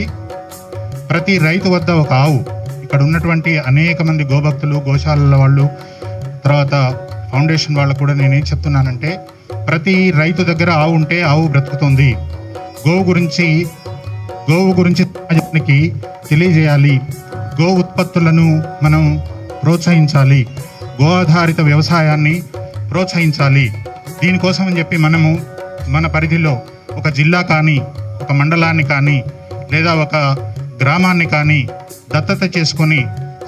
ప్రతి రైతు వద్ద ఒక ఆవు. ఇక్కడ ఉన్నటువంటి అనేక మంది గోభక్తులు, గోశాలల వాళ్ళు, తర్వాత ఫౌండేషన్ వాళ్ళకు కూడా నేనేం చెప్తున్నానంటే, ప్రతి రైతు దగ్గర ఆవు ఉంటే ఆవు బ్రతుకుతుంది. గోవు గురించి సమాజానికి తెలియజేయాలి. గో ఉత్పత్తులను మనం ప్రోత్సహించాలి. గో ఆధారిత వ్యవసాయాన్ని ప్రోత్సహించాలి. దీనికోసం అని చెప్పి మనము మన పరిధిలో ఒక జిల్లా కానీ, ఒక మండలాన్ని కానీ, లేదా ఒక గ్రామాన్ని కానీ దత్తత చేసుకొని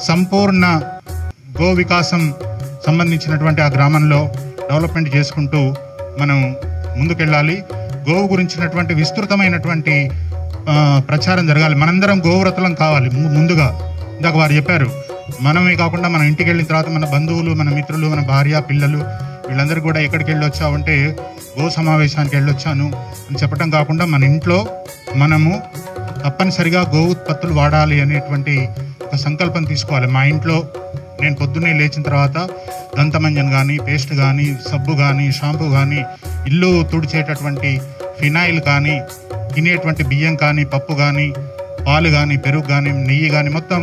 సంపూర్ణ గో వికాసం సంబంధించినటువంటి ఆ గ్రామంలో డెవలప్మెంట్ చేసుకుంటూ మనం ముందుకెళ్ళాలి. గోవు గురించినటువంటి విస్తృతమైనటువంటి ప్రచారం జరగాలి. మనందరం గోవ్రతులం కావాలి. ముందుగా ఇందాక వారు చెప్పారు, మనమే కాకుండా మన ఇంటికి వెళ్ళిన తర్వాత మన బంధువులు, మన మిత్రులు, మన భార్య, పిల్లలు వీళ్ళందరూ కూడా ఎక్కడికి వెళ్ళొచ్చావంటే గో సమావేశానికి వెళ్ళొచ్చాను అని చెప్పడం కాకుండా మన ఇంట్లో మనము తప్పనిసరిగా గో ఉత్పత్తులు వాడాలి అనేటువంటి ఒక సంకల్పం తీసుకోవాలి. మా ఇంట్లో నేను పొద్దున్నే లేచిన తర్వాత దంతమంజన్ కానీ, పేస్ట్ కానీ, సబ్బు కానీ, షాంపూ కానీ, ఇల్లు తుడిచేటటువంటి ఫినాయిల్ కానీ, తినేటువంటి బియ్యం కానీ, పప్పు కానీ, పాలు కానీ, పెరుగు కానీ, నెయ్యి కానీ మొత్తం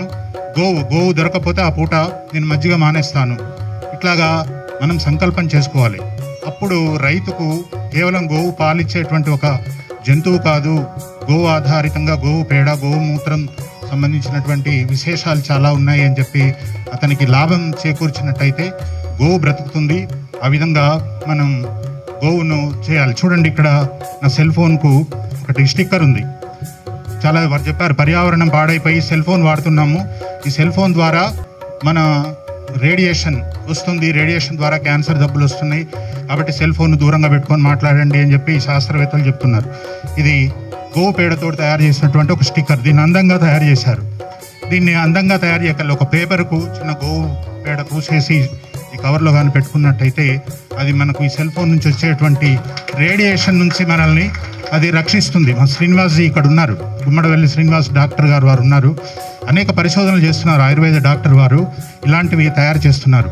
గోవు దొరకపోతే ఆ పూట నేను మజ్జిగ మానేస్తాను. ఇట్లాగా మనం సంకల్పం చేసుకోవాలి. అప్పుడు రైతుకు కేవలం గోవు పాలిచ్చేటువంటి ఒక జంతువు కాదు, గోవు ఆధారితంగా గోవు పేడ, గోవు మూత్రం సంబంధించినటువంటి విశేషాలు చాలా ఉన్నాయి అని చెప్పి అతనికి లాభం చేకూర్చినట్టయితే గోవు బ్రతుకుతుంది. ఆ విధంగా మనం గోవును చేయాలి. చూడండి, ఇక్కడ నా సెల్ ఫోన్కు ఒకటి స్టిక్కర్ ఉంది. చాలా వారు చెప్పారు, పర్యావరణం పాడైపోయి సెల్ ఫోన్ వాడుతున్నాము. ఈ సెల్ ఫోన్ ద్వారా మన రేడియేషన్ వస్తుంది, రేడియేషన్ ద్వారా క్యాన్సర్ జబ్బులు వస్తున్నాయి. కాబట్టి సెల్ ఫోన్ దూరంగా పెట్టుకొని మాట్లాడండి అని చెప్పి శాస్త్రవేత్తలు చెప్తున్నారు. ఇది గోవు పేడతో తయారు చేసినటువంటి ఒక స్టిక్కర్. దీన్ని అందంగా తయారు చేశారు. దీన్ని అందంగా తయారు చేయగల ఒక పేపర్కు చిన్న గోవు పేడ పూసేసి ఈ కవర్లో కానీ పెట్టుకున్నట్టయితే అది మనకు ఈ సెల్ ఫోన్ నుంచి వచ్చేటువంటి రేడియేషన్ నుంచి మనల్ని అది రక్షిస్తుంది. మా శ్రీనివాస్జీ ఇక్కడ ఉన్నారు, గుమ్మడవెల్లి శ్రీనివాస్ డాక్టర్ గారు వారు ఉన్నారు. అనేక పరిశోధనలు చేస్తున్నారు. ఆయుర్వేద డాక్టర్ వారు ఇలాంటివి తయారు చేస్తున్నారు.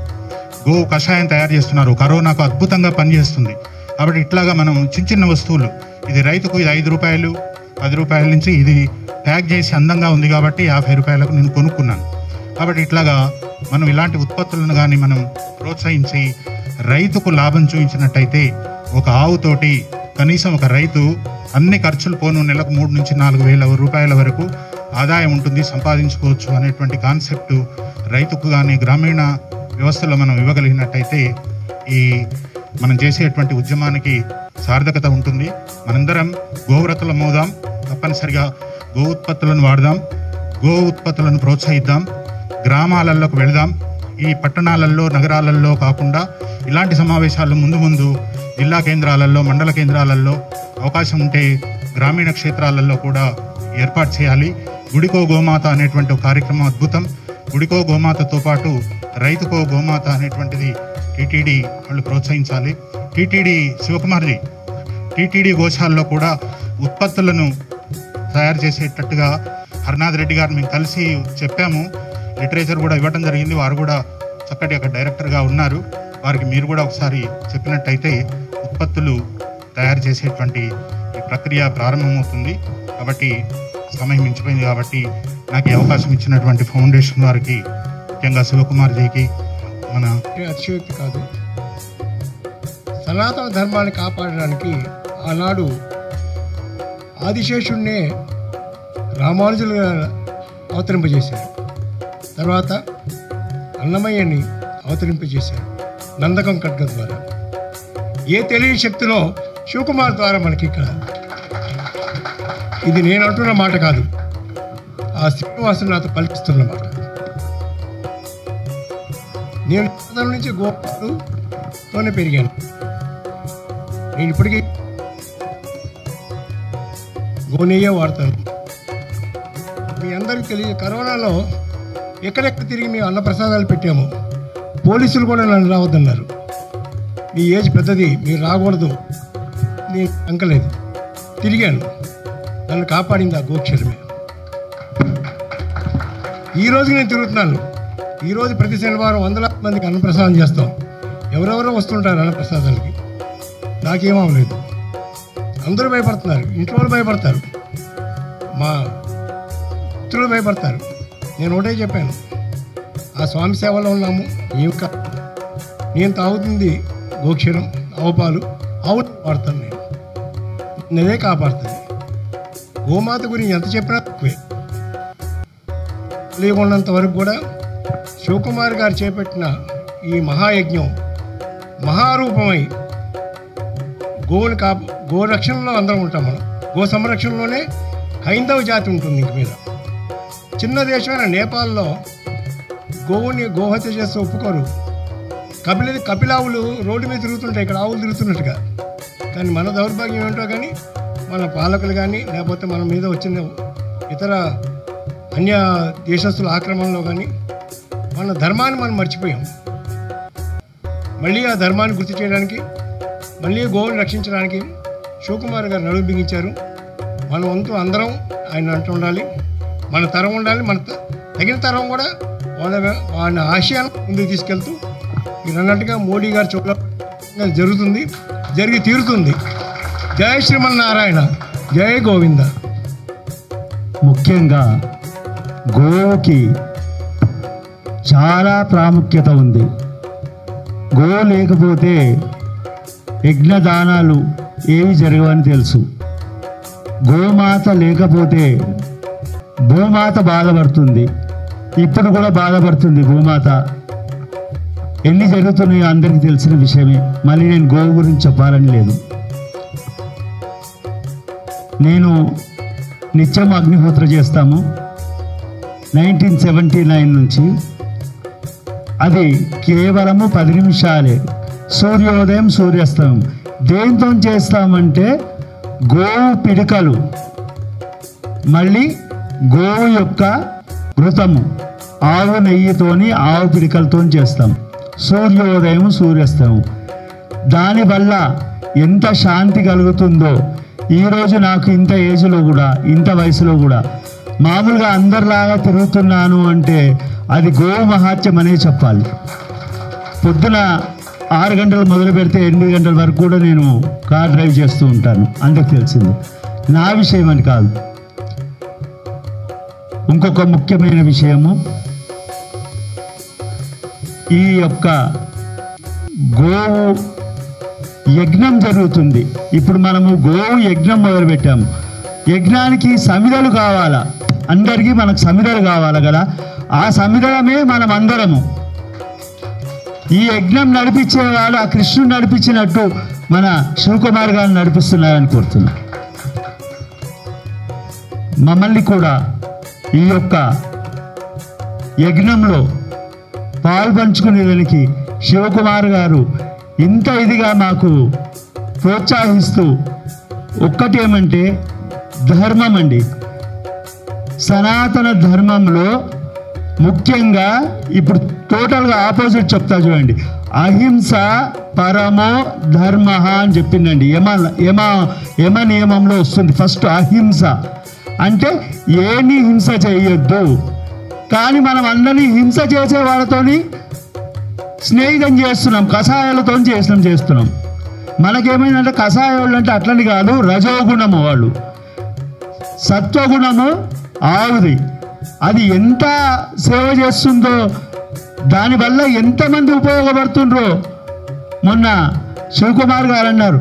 గోవు కషాయం తయారు చేస్తున్నారు. కరోనాకు అద్భుతంగా పనిచేస్తుంది. కాబట్టి ఇట్లాగా మనం చిన్న చిన్న వస్తువులు, ఇది రైతుకు ఇది 5 రూపాయలు 10 రూపాయల నుంచి ఇది ప్యాక్ చేసి అందంగా ఉంది కాబట్టి 50 రూపాయలకు నేను కొనుక్కున్నాను. కాబట్టి ఇట్లాగా మనం ఇలాంటి ఉత్పత్తులను కానీ మనం ప్రోత్సహించి రైతుకు లాభం చూపించినట్టయితే ఒక ఆవుతోటి కనీసం ఒక రైతు అన్ని ఖర్చులు పోను నెలకు 3 నుంచి 4 వేల రూపాయల వరకు ఆదాయం ఉంటుంది, సంపాదించుకోవచ్చు అనేటువంటి కాన్సెప్టు రైతుకు కానీ గ్రామీణ వ్యవస్థలో మనం ఇవ్వగలిగినట్టయితే ఈ మనం చేసేటువంటి ఉద్యమానికి సార్థకత ఉంటుంది. మనందరం గోవ్రతులం అవుదాం, తప్పనిసరిగా గో ఉత్పత్తులను వాడదాం, గో ఉత్పత్తులను ప్రోత్సహిద్దాం, గ్రామాలలోకి వెళదాం. ఈ పట్టణాలలో, నగరాలలో కాకుండా ఇలాంటి సమావేశాలు ముందు జిల్లా కేంద్రాలలో, మండల కేంద్రాలలో అవకాశం ఉంటే గ్రామీణ క్షేత్రాలలో కూడా ఏర్పాటు చేయాలి. గుడికో గోమాత అనేటువంటి ఒక కార్యక్రమం అద్భుతం. గుడికో గోమాతతో పాటు రైతుకో గోమాత అనేటువంటిది టీటీడీ వాళ్ళు ప్రోత్సహించాలి. టీటీడీ శివకుమార్జీ టీటీడీ గోశాలలో కూడా ఉత్పత్తులను తయారు చేసేటట్టుగా హర్నాథ్ రెడ్డి గారు మేము కలిసి చెప్పాము. లిటరేచర్ కూడా ఇవ్వడం జరిగింది. వారు కూడా చక్కటి అక్కడ డైరెక్టర్గా ఉన్నారు. వారికి మీరు కూడా ఒకసారి చెప్పినట్టయితే ఉత్పత్తులు తయారు చేసేటువంటి ఈ ప్రక్రియ ప్రారంభమవుతుంది. కాబట్టి సమయం మించిపోయింది కాబట్టి నాకు ఈ అవకాశం ఇచ్చినటువంటి ఫౌండేషన్ వారికి, ముఖ్యంగా శివకుమార్జీకి మన అతిశయోక్తి కాదు. సనాతన ధర్మాన్ని కాపాడడానికి ఆనాడు ఆదిశేషుణ్ణే రామానుజులు అవతరింపజేశారు. తర్వాత అన్నమయ్యని అవతరింపజేశారు నందకం ఖడ్గం ద్వారా. ఏ తెలియని శక్తిలో శివకుమార్ ద్వారా మనకి ఇక్కడ, ఇది నేను అంటున్న మాట కాదు, ఆ శ్రీనివాసుడు నాతో పలికిస్తున్న మాట. నేను చిన్నతనం నుంచి గోపాలతోనే పెరిగాను. నేను ఇప్పటికీ గోనెయ్యే వాడతాను. మీ అందరికీ తెలియదు, కరోనాలో ఎక్కడెక్కడ తిరిగి మేము అన్నప్రసాదాలు పెట్టాము. పోలీసులు కూడా నన్ను రావద్దన్నారు. మీ ఏజ్ పెద్దది, మీరు రాకూడదు. నేను అంకలేదు, తిరిగాను. నన్ను కాపాడింది ఆ గోక్షరమే. ఈరోజు నేను తిరుగుతున్నాను. ఈరోజు ప్రతి శనివారం 100,000 మందికి అన్నప్రసాదం చేస్తాం. ఎవరెవరో వస్తుంటారు అన్నప్రసాదాలకి. నాకేమవలేదు. అందరూ భయపడుతున్నారు. ఇంట్లో వాళ్ళు భయపడతారు, మా మిత్రులు భయపడతారు. నేను ఒకటే చెప్పాను, ఆ స్వామి సేవలో ఉన్నాము. ఇంకా నేను తాగుతుంది గోక్షరం, ఆవుపాలు, ఆవులు వాడతాను. నేను నేనే కాపాడుతుంది. గోమాత గురించి ఎంత చెప్పినా తక్కువే. తెలియకున్నంత వరకు కూడా శివకుమార్ గారు చేపట్టిన ఈ మహాయజ్ఞం మహారూపమై గోరక్షణలో అందరం ఉంటాం. మనం గో సంరక్షణలోనే హైందవ జాతి ఉంటుంది. ఇంక మీద చిన్న దేశమైన నేపాల్లో గోహత్య చేస్తే ఒప్పుకోరు. కపిలావులు రోడ్డు మీద తిరుగుతుంటాయి, ఇక్కడ ఆవులు తిరుగుతున్నట్టుగా. కానీ మన దౌర్భాగ్యం ఏంటో కానీ మన పాలకులు కానీ లేకపోతే మన మీద వచ్చిన ఇతర అన్య దేశస్తుల ఆక్రమణలో కానీ మన ధర్మాన్ని మనం మర్చిపోయాం. మళ్ళీ ఆ ధర్మాన్ని గుర్తు చేయడానికి, మళ్ళీ గోవుని రక్షించడానికి శివకుమార్ గారు నడుము బిగించారు. మన వంతు అందరం ఆయన అంటూ ఉండాలి, మన తరం ఉండాలి, మన తగిన తరం కూడా వాళ్ళ ఆశయాన్ని ముందుకు తీసుకెళ్తూ మీరు అన్నట్టుగా మోడీ గారి చూడ జరుగుతుంది, జరిగి తీరుతుంది. జై శ్రీమన్నారాయణ, జై గోవింద. ముఖ్యంగా గోవుకి చాలా ప్రాముఖ్యత ఉంది. గోవు లేకపోతే యజ్ఞదానాలు ఏవి జరగవని తెలుసు. గోమాత లేకపోతే భూమాత బాధపడుతుంది. ఇప్పుడు కూడా బాధపడుతుంది భూమాత. ఎన్ని జరుగుతున్నాయో అందరికీ తెలిసిన విషయమే. మళ్ళీ నేను గోవు గురించి చెప్పాలని లేదు. నేను నిత్యం అగ్నిహోత్ర చేస్తాము 1979 నుంచి. అది కేవలము 10 నిమిషాలే, సూర్యోదయం సూర్యాస్తమయం. దేంతో చేస్తామంటే గోవు పిడికలు, మళ్ళీ గోవు యొక్క ఘృతము, ఆవు నెయ్యితోని ఆవు పిడికలతో చేస్తాం. సూర్యోదయం సూర్యాస్తమయం. దానివల్ల ఎంత శాంతి కలుగుతుందో ఈరోజు నాకు ఇంత ఏజ్లో కూడా, ఇంత వయసులో కూడా మామూలుగా అందరిలాగా తిరుగుతున్నాను అంటే అది గోవు మహాత్యం అనే చెప్పాలి. పొద్దున 6 గంటలు మొదలు పెడితే 8 గంటల వరకు కూడా నేను కార్ డ్రైవ్ చేస్తూ ఉంటాను. అందరికి తెలిసింది, నా విషయం అని కాదు. ఇంకొక ముఖ్యమైన విషయము, ఈ యొక్క గోవు యజ్ఞం జరుగుతుంది. ఇప్పుడు మనము గోవు యజ్ఞం మొదలుపెట్టాము. యజ్ఞానికి సమిధలు కావాలా, అందరికీ మనకు సమిధలు కావాలి కదా. ఆ సమిధలమే మనం అందరము. ఈ యజ్ఞం నడిపించేవాడు ఆ కృష్ణుడు నడిపించినట్టు మన శివకుమార్ గారు నడిపిస్తున్నారని కోరుతున్నాం. మమ్మల్ని కూడా ఈ యొక్క యజ్ఞంలో పాల్పంచుకునేదానికి శివకుమార్ గారు ఇంత ఇదిగా మాకు ప్రోత్సహిస్తూ, ఒక్కటేమంటే ధర్మం అండి. సనాతన ధర్మంలో ముఖ్యంగా ఇప్పుడు టోటల్గా ఆపోజిట్ చెప్తా చూడండి. అహింస పరమో ధర్మ అని చెప్పిందండి. యమ నియమంలో వస్తుంది. ఫస్ట్ అహింస అంటే ఏని హింస చేయొద్దు. కానీ మనం అందరినీ హింస చేసే వాళ్ళతోని స్నేహితం చేస్తున్నాం, కషాయాలతో చేస్తున్నాం. మనకేమైందంటే కషాయాలు అంటే అట్లని కాదు, రజోగుణము వాళ్ళు, సత్వగుణము ఆవుది. అది ఎంత సేవ చేస్తుందో, దానివల్ల ఎంతమంది ఉపయోగపడుతుండ్రో. మొన్న శివకుమార్ గారు అన్నారు,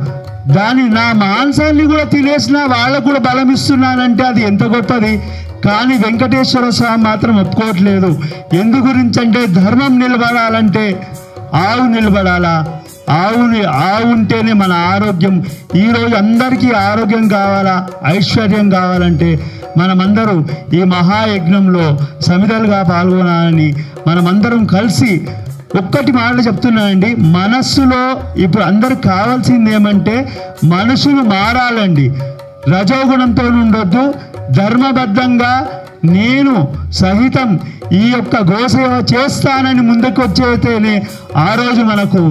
నా మాంసాన్ని కూడా తినేసినా వాళ్ళకు కూడా బలం ఇస్తున్నానంటే అది ఎంత గొప్పది. కానీ వెంకటేశ్వర స్వామి మాత్రం ఒప్పుకోవట్లేదు. ఎందు గురించి అంటే ధర్మం నిలబడాలంటే ఆవు నిలబడాలా. ఆవు ఉంటేనే మన ఆరోగ్యం. ఈరోజు అందరికీ ఆరోగ్యం కావాలా, ఐశ్వర్యం కావాలంటే మనమందరూ ఈ మహాయజ్ఞంలో సమిధలుగా పాల్గొనాలని మనమందరం కలిసి ఒక్కటి మాట చెప్తున్నానండి. మనస్సులో ఇప్పుడు అందరికి కావాల్సింది ఏమంటే మనుషులు మారాలండి. రజోగుణంతో ఉండొద్దు. ధర్మబద్ధంగా నేను సహితం ఈ యొక్క గోసేవ చేస్తానని ముందుకు వచ్చేతేనే ఆ రోజు మనకు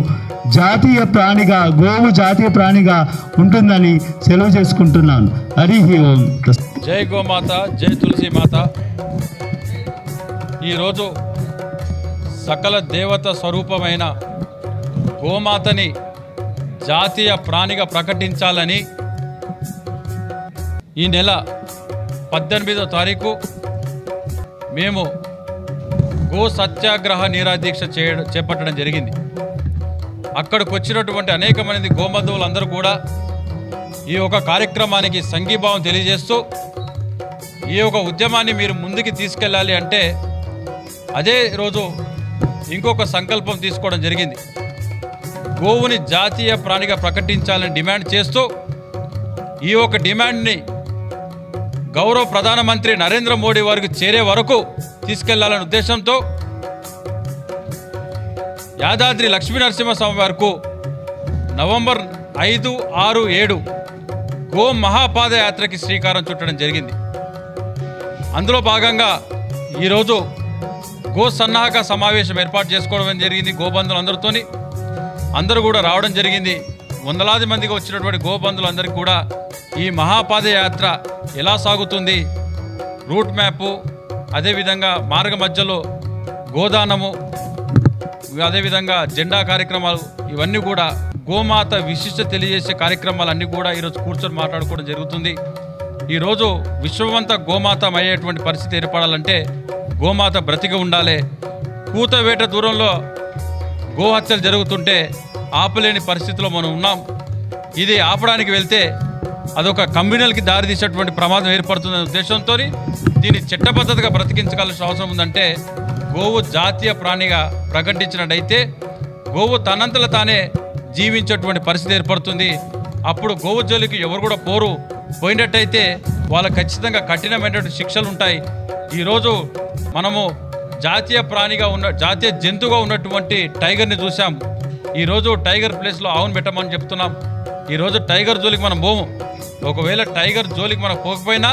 జాతీయ ప్రాణిగా, గోవు జాతీయ ప్రాణిగా ఉంటుందని సెలవు చేసుకుంటున్నాను. హరి ఓం. జై గోమాత, జై తులసి మాత. ఈరోజు సకల దేవత స్వరూపమైన గోమాతని జాతీయ ప్రాణిగా ప్రకటించాలని ఈ నెల 18వ తారీఖు మేము గో సత్యాగ్రహ నిరాదీక్ష చేపట్టడం జరిగింది. అక్కడికి వచ్చినటువంటి అనేక మంది గోబంధువులందరూ కూడా ఈ యొక్క కార్యక్రమానికి సంఘీభావం తెలియజేస్తూ ఈ యొక్క ఉద్యమాన్ని మీరు ముందుకు తీసుకెళ్ళాలి అంటే అదే రోజు ఇంకొక సంకల్పం తీసుకోవడం జరిగింది. గోవుని జాతీయ ప్రాణిగా ప్రకటించాలని డిమాండ్ చేస్తూ ఈ ఒక డిమాండ్ని గౌరవ ప్రధానమంత్రి నరేంద్ర మోడీ వారికి చేరే వరకు తీసుకెళ్లాలనే ఉద్దేశంతో యాదాద్రి లక్ష్మీ నరసింహస్వామి వారికి నవంబర్ 5, 6, 7 గో మహాపాదయాత్రకి శ్రీకారం చుట్టడం జరిగింది. అందులో భాగంగా ఈరోజు గో సన్నాహక సమావేశం ఏర్పాటు చేసుకోవడం జరిగింది. గోబంధులందరితోని అందరూ కూడా రావడం జరిగింది. వందలాది మందిగా వచ్చినటువంటి గోబంధులందరికీ కూడా ఈ మహాపాదయాత్ర ఎలా సాగుతుంది, రూట్ మ్యాపు, అదేవిధంగా మార్గ మధ్యలో గోదానము, అదేవిధంగా జెండా కార్యక్రమాలు, ఇవన్నీ కూడా గోమాత విశిష్ట తెలియజేసే కార్యక్రమాలన్నీ కూడా ఈరోజు కూర్చొని మాట్లాడుకోవడం జరుగుతుంది. ఈరోజు విశ్వమంతా గోమాత అయ్యేటువంటి పరిస్థితి ఏర్పడాలంటే గోమాత బ్రతికి ఉండాలి. కూతవేట దూరంలో గోహత్యలు జరుగుతుంటే ఆపలేని పరిస్థితిలో మనం ఉన్నాం. ఇది ఆపడానికి వెళ్తే అదొక కమ్యూనల్కి దారితీసేటువంటి ప్రమాదం ఏర్పడుతుందనే ఉద్దేశంతో దీన్ని చట్టబద్ధతగా బ్రతికించగలసిన అవసరం ఉందంటే గోవు జాతీయ ప్రాణిగా ప్రకటించినట్టయితే గోవు తనంతలో తానే జీవించేటువంటి పరిస్థితి ఏర్పడుతుంది. అప్పుడు గోవు జోలికి ఎవరు కూడా పోయినట్టయితే వాళ్ళకి ఖచ్చితంగా కఠినమైనటువంటి శిక్షలు ఉంటాయి. ఈరోజు మనము జాతీయ జంతువుగా ఉన్నటువంటి టైగర్ని చూసాం. ఈరోజు టైగర్ ప్లేస్లో ఆవును పెట్టమని చెప్తున్నాం. ఈరోజు టైగర్ జోలికి మనం పోము. ఒకవేళ టైగర్ జోలికి మనం పోకపోయినా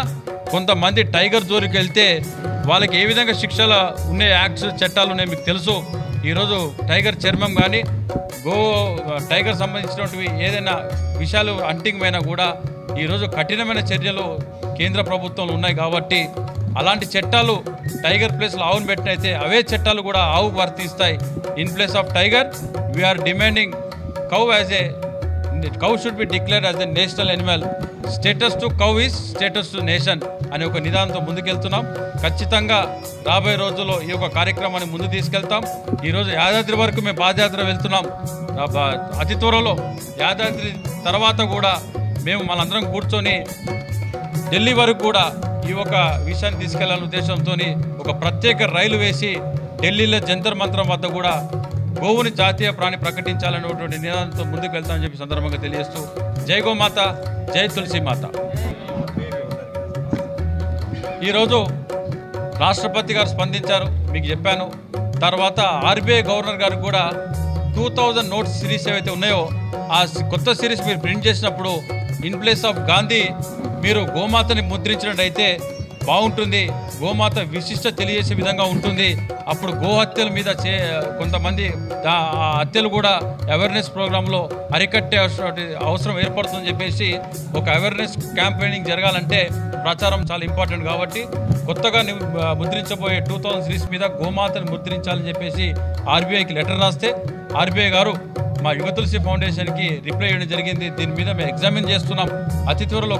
కొంతమంది టైగర్ జోలికి వెళ్తే వాళ్ళకి ఏ విధంగా శిక్షలు ఉన్నాయి, యాక్ట్స్ చట్టాలు ఉన్నాయి మీకు తెలుసు. ఈరోజు టైగర్ చర్మం కానీ టైగర్ సంబంధించినటువంటి ఏదైనా విషయాలు అంటింగ్ అయినా కూడా ఈరోజు కఠినమైన చర్యలు కేంద్ర ప్రభుత్వంలో ఉన్నాయి. కాబట్టి అలాంటి చట్టాలు టైగర్ ప్లేస్లో ఆవును పెట్టినైతే అవే చట్టాలు కూడా ఆవుకు వర్తిస్తాయి. In place of tiger we are demanding cow should be declared as a national animal. Status to cow is status to nation అనే ఒక నిదానంతో ముందుకెళ్తున్నాం. ఖచ్చితంగా రాబోయే రోజుల్లో ఈ యొక్క కార్యక్రమాన్ని ముందు తీసుకెళ్తాం. ఈరోజు యాదాద్రి వరకు మేము పాదయాత్ర వెళ్తున్నాం. అతి త్వరలో యాదాద్రి తర్వాత కూడా మేము మనందరం కూర్చొని ఢిల్లీ వరకు కూడా ఈ ఒక విషయాన్ని తీసుకెళ్లాలనే ఉద్దేశంతో ఒక ప్రత్యేక రైలు వేసి ఢిల్లీలో జంతర్ మంతరం వద్ద కూడా గోవుని జాతీయ ప్రాణి ప్రకటించాలనేటువంటి నినాదంతో ముందుకు వెళ్తామని చెప్పి సందర్భంగా తెలియజేస్తూ జై గోమాత, జై తులసి మాత. ఈరోజు రాష్ట్రపతి గారు స్పందించారు, మీకు చెప్పాను. తర్వాత ఆర్బీఐ గవర్నర్ గారు కూడా 2000 నోట్స్ సిరీస్ ఏవైతే ఉన్నాయో ఆ కొత్త సిరీస్ మీరు ప్రింట్ చేసినప్పుడు ఇన్ ప్లేస్ ఆఫ్ గాంధీ మీరు గోమాతని ముద్రించినట్టయితే బాగుంటుంది. గోమాత విశిష్ట తెలియజేసే విధంగా ఉంటుంది. అప్పుడు గోహత్యల మీద కొంతమంది హత్యలు కూడా అవేర్నెస్ ప్రోగ్రాంలో అరికట్టే అవసరం ఏర్పడుతుందని చెప్పేసి ఒక అవేర్నెస్ క్యాంపెయినింగ్ జరగాలంటే ప్రచారం చాలా ఇంపార్టెంట్. కాబట్టి కొత్తగా ముద్రించబోయే 2000 సిరీస్ మీద గోమాతని ముద్రించాలని చెప్పేసి ఆర్బీఐకి లెటర్ రాస్తే ఆర్బీఐ గారు మా యుగ తులసి ఫౌండేషన్కి రిప్లై ఇవ్వడం జరిగింది. దీని మీద మేము ఎగ్జామిన్ చేస్తున్నాం. అతి త్వరలో